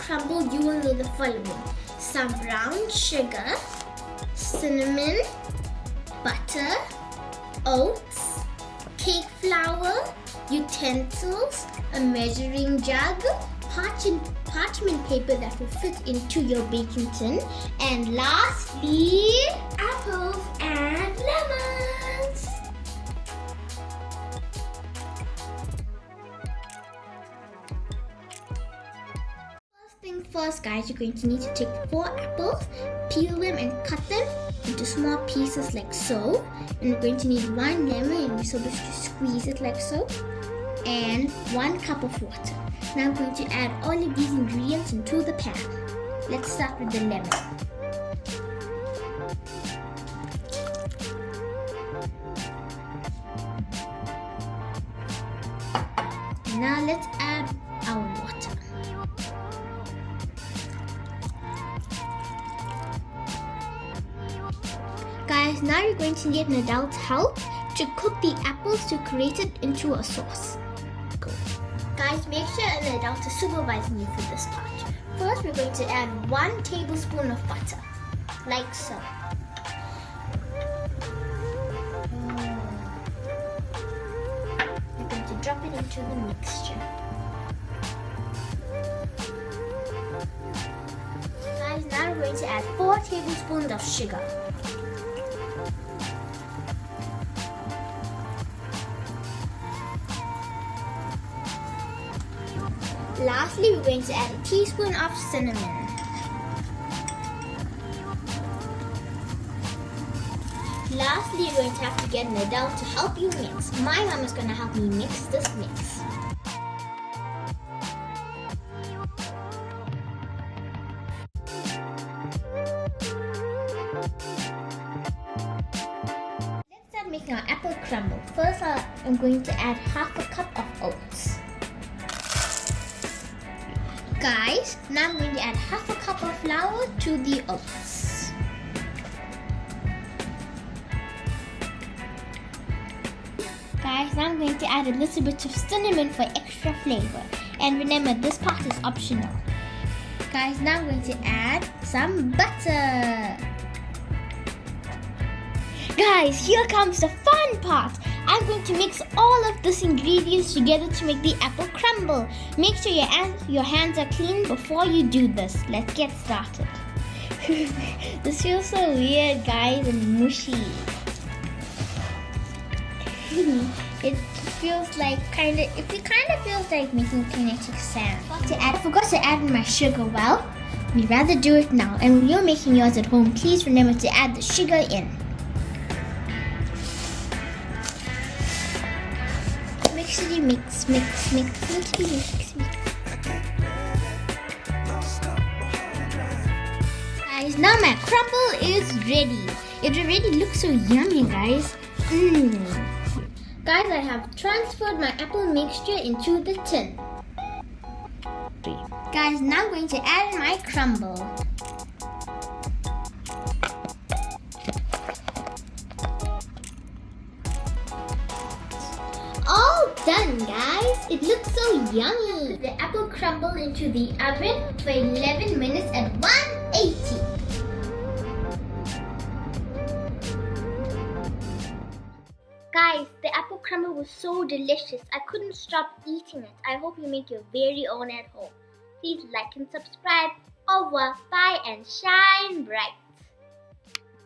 crumble, you will need the following: some brown sugar, cinnamon, butter, oats, cake flour, utensils, a measuring jug, parchment paper that will fit into your baking tin, and lastly, apples and lemons. First thing first, guys, you're going to need to take 4 apples, peel them and cut them into small pieces like so. And you're going to need 1 lemon, and you're supposed to squeeze it like so, and 1 cup of water. Now I'm going to add all of these ingredients into the pan. Let's start with the lemon. Now let's add our water. Guys, now you're going to need an adult's help to cook the apples to create it into a sauce. Go. Guys, make sure an adult is supervising you for this part. First, we're going to add 1 tablespoon of butter, like so. We're going to drop it into the mixture. Guys, now we're going to add 4 tablespoons of sugar. Lastly, we're going to add a teaspoon of cinnamon. Lastly, you're going to have to get an adult to help you mix. My mom is going to help me mix this mix. Let's start making our apple crumble. First, I'm going to add half a cup of oats. Guys, now I'm going to add half a cup of flour to the oats. Guys, now I'm going to add a little bit of cinnamon for extra flavor. And remember, this part is optional. Guys, now I'm going to add some butter. Guys, here comes the fun part. I'm going to mix all of these ingredients together to make the apple crumble. Make sure your hands are clean before you do this. Let's get started. This feels so weird, guys, and mushy. It feels like it feels like making kinetic sand. I forgot to add my sugar. Well, we'd rather do it now. And when you're making yours at home, please remember to add the sugar in. Mix. Guys, now my crumble is ready. It already looks so yummy, guys. Guys, I have transferred my apple mixture into the tin. Guys, now I'm going to add my crumble. All done, guys. It looks so yummy. Put the apple crumble into the oven for 11 minutes at 180. Guys, the apple crumble was so delicious. I couldn't stop eating it. I hope you make your very own at home. Please like and subscribe. Au revoir, bye, and shine bright.